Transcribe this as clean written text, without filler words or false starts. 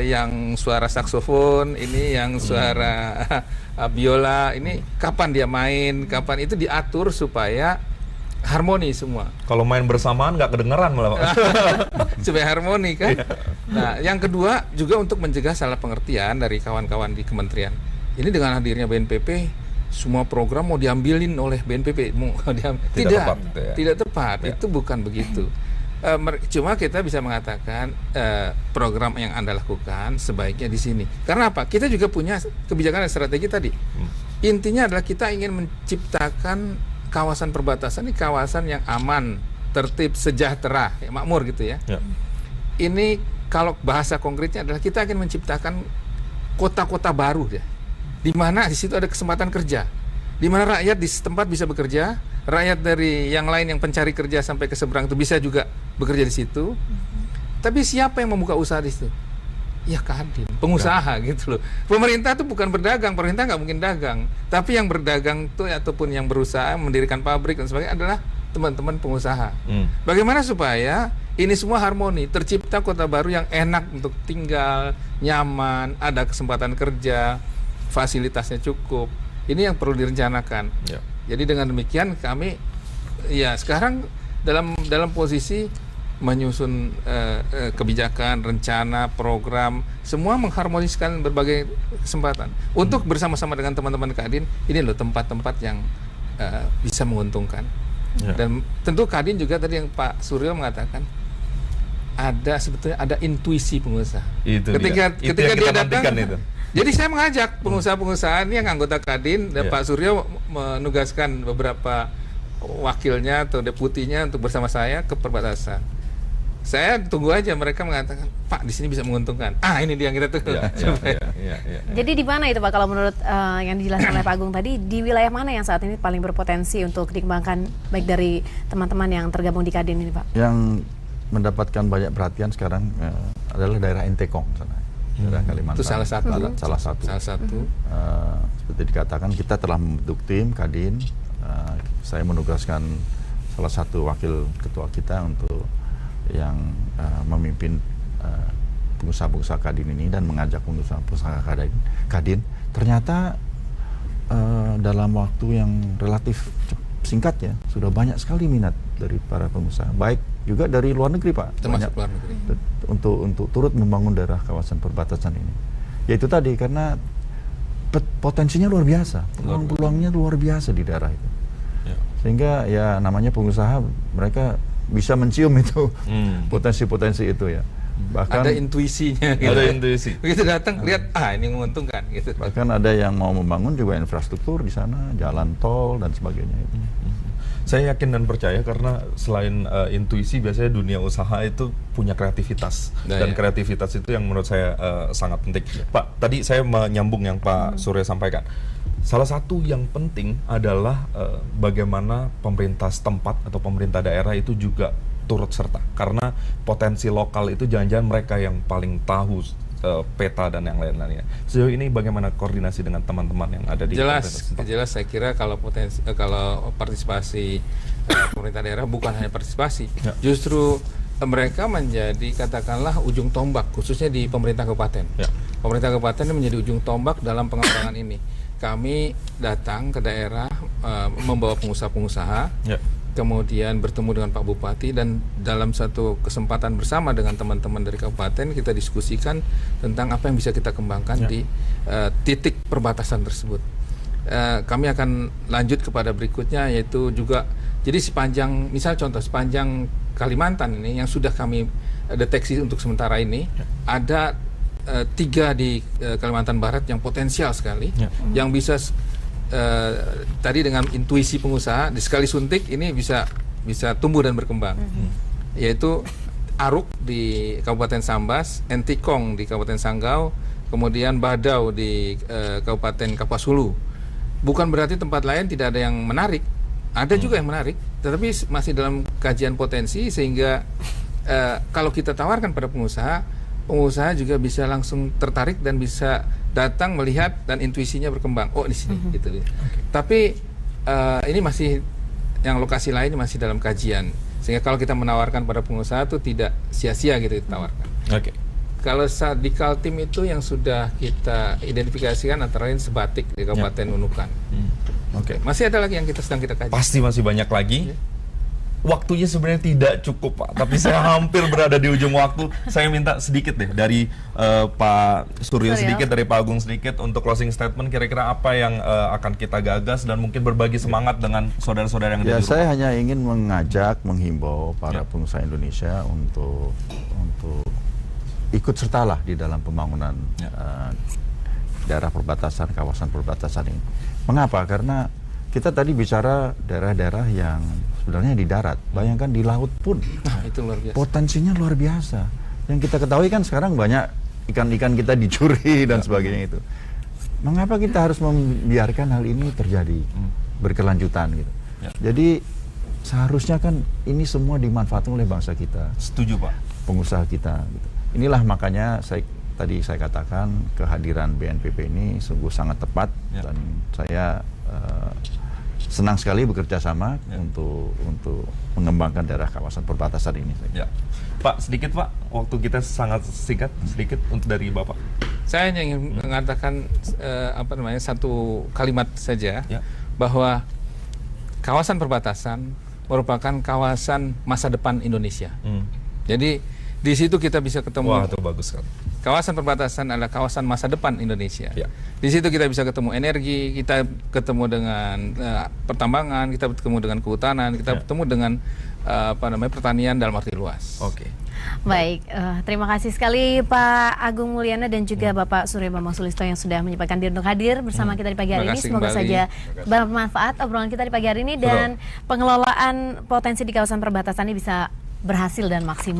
yang suara saksofon, ini yang suara biola, ini kapan dia main, kapan itu diatur supaya harmoni semua. Kalau main bersamaan nggak kedengeran malah, Pak. Supaya harmoni kan. Nah, yang kedua juga untuk mencegah salah pengertian dari kawan-kawan di kementerian. Ini dengan hadirnya BNPP, semua program mau diambilin oleh BNPP, tidak tepat. Ya. Itu bukan begitu. Cuma kita bisa mengatakan program yang Anda lakukan sebaiknya di sini. Karena apa? Kita juga punya kebijakan dan strategi tadi. Intinya adalah kita ingin menciptakan kawasan perbatasan, ini kawasan yang aman, tertib, sejahtera, makmur gitu ya. Ini kalau bahasa konkretnya adalah kita akan menciptakan kota-kota baru ya. Di mana di situ ada kesempatan kerja. Di mana rakyat di setempat bisa bekerja, rakyat dari yang lain yang pencari kerja sampai ke seberang itu bisa juga bekerja di situ. Tapi siapa yang membuka usaha di situ? Ya Kadin, pengusaha gitu loh. Pemerintah itu bukan berdagang, pemerintah nggak mungkin dagang. Tapi yang berdagang tuh ataupun yang berusaha mendirikan pabrik dan sebagainya adalah teman-teman pengusaha. Bagaimana supaya ini semua harmoni, tercipta kota baru yang enak untuk tinggal, nyaman, ada kesempatan kerja, fasilitasnya cukup. Ini yang perlu direncanakan. Jadi dengan demikian kami ya sekarang dalam posisi menyusun kebijakan, rencana, program, semua mengharmoniskan berbagai kesempatan untuk bersama-sama dengan teman-teman Kadin. Ini loh tempat-tempat yang bisa menguntungkan. Dan tentu Kadin juga tadi yang Pak Suryo mengatakan sebetulnya ada intuisi pengusaha. Ketika dia datang itu. Jadi saya mengajak pengusaha-pengusaha ini yang anggota Kadin dan Pak Suryo menugaskan beberapa wakilnya atau deputinya untuk bersama saya ke perbatasan. Saya tunggu aja mereka mengatakan, Pak di sini bisa menguntungkan. Ini dia yang kita tunggu. Jadi di mana itu Pak kalau menurut yang dijelaskan oleh Pak Agung tadi, di wilayah mana yang saat ini paling berpotensi untuk dikembangkan baik dari teman-teman yang tergabung di Kadin ini Pak? Yang mendapatkan banyak perhatian sekarang adalah daerah Entekong sana. Daerah Kalimantan. Itu salah satu. Seperti dikatakan kita telah membentuk tim Kadin. Saya menugaskan salah satu wakil ketua kita untuk yang memimpin pengusaha-pengusaha Kadin ini dan mengajak pengusaha-pengusaha Kadin. Ternyata dalam waktu yang relatif singkat ya sudah banyak sekali minat dari para pengusaha, baik juga dari luar negeri Pak, termasuk luar negeri, untuk turut membangun daerah kawasan perbatasan ini. Yaitu tadi karena potensinya luar biasa, peluang-peluangnya luar biasa di daerah itu. Sehingga ya namanya pengusaha, mereka bisa mencium itu potensi-potensi itu ya. Bahkan ada intuisinya. Gitu. Ada intuisi. Begitu datang lihat ini menguntungkan gitu. Bahkan ada yang mau membangun juga infrastruktur di sana, jalan tol dan sebagainya itu. Saya yakin dan percaya karena selain intuisi, biasanya dunia usaha itu punya kreativitas. Dan kreativitas itu yang menurut saya sangat penting. Pak, tadi saya menyambung yang Pak Surya sampaikan. Salah satu yang penting adalah bagaimana pemerintah setempat atau pemerintah daerah itu juga turut serta. Karena potensi lokal itu jangan-jangan mereka yang paling tahu peta dan yang lain-lainnya. Sejauh ini bagaimana koordinasi dengan teman-teman yang ada di jelas saya kira kalau partisipasi pemerintah daerah bukan hanya partisipasi, justru mereka menjadi katakanlah ujung tombak khususnya di pemerintah kabupaten. Pemerintah kabupaten ini menjadi ujung tombak dalam pengembangan ini. Kami datang ke daerah membawa pengusaha-pengusaha. Kemudian bertemu dengan Pak Bupati dan dalam satu kesempatan bersama dengan teman-teman dari kabupaten kita diskusikan tentang apa yang bisa kita kembangkan di titik perbatasan tersebut. Kami akan lanjut kepada berikutnya yaitu juga jadi sepanjang sepanjang Kalimantan ini yang sudah kami deteksi untuk sementara ini ada 3 di Kalimantan Barat yang potensial sekali yang bisa tadi dengan intuisi pengusaha di sekali suntik ini bisa tumbuh dan berkembang. Yaitu Aruk di Kabupaten Sambas, Entikong di Kabupaten Sanggau, kemudian Badau di Kabupaten Kapuas Hulu. Bukan berarti tempat lain tidak ada yang menarik, ada juga yang menarik, tetapi masih dalam kajian potensi sehingga kalau kita tawarkan pada pengusaha juga bisa langsung tertarik dan bisa datang melihat dan intuisinya berkembang. Di sini gitu. Tapi ini masih yang lokasi lain masih dalam kajian. Sehingga kalau kita menawarkan pada pengusaha itu tidak sia-sia gitu ditawarkan. Kalau di Kaltim itu yang sudah kita identifikasikan antara lain Sebatik di Kabupaten Nunukan. Oke. Masih ada lagi yang sedang kita kaji. Pasti masih banyak lagi. Waktunya sebenarnya tidak cukup, Pak. Tapi saya hampir berada di ujung waktu. Saya minta sedikit deh dari Pak Suryo sedikit, dari Pak Agung sedikit untuk closing statement. Kira-kira apa yang akan kita gagas dan mungkin berbagi semangat dengan saudara-saudara yang ada di rumah. Saya hanya ingin mengajak, menghimbau para pengusaha Indonesia untuk ikut sertalah di dalam pembangunan daerah perbatasan, kawasan perbatasan ini. Mengapa? Karena kita tadi bicara daerah-daerah yang sebenarnya di darat, bayangkan di laut pun itu luar biasa. Potensinya luar biasa. Yang kita ketahui kan sekarang banyak ikan-ikan kita dicuri dan sebagainya itu. Mengapa kita harus membiarkan hal ini terjadi berkelanjutan gitu? Jadi seharusnya kan ini semua dimanfaatkan oleh bangsa kita. Setuju, Pak. Pengusaha kita. Gitu. Inilah makanya tadi saya katakan kehadiran BNPB ini sungguh sangat tepat dan saya senang sekali bekerja sama untuk mengembangkan daerah kawasan perbatasan ini. Ya. Pak, sedikit Pak, waktu kita sangat singkat, sedikit untuk dari Bapak. Saya hanya ingin mengatakan satu kalimat saja bahwa kawasan perbatasan merupakan kawasan masa depan Indonesia. Jadi di situ kita bisa ketemu. Wah, itu bagus sekali. Kawasan perbatasan adalah kawasan masa depan Indonesia. Ya. Di situ kita bisa ketemu energi, kita ketemu dengan pertambangan, kita ketemu dengan kehutanan, kita ketemu dengan pertanian dalam arti luas. Oke. Baik, terima kasih sekali Pak Agung Mulyana dan juga Bapak Suryo Bambang Sulisto yang sudah menyempatkan diri untuk hadir bersama kita di pagi hari ini. Semoga saja bermanfaat obrolan kita di pagi hari ini dan pengelolaan potensi di kawasan perbatasan ini bisa berhasil dan maksimal.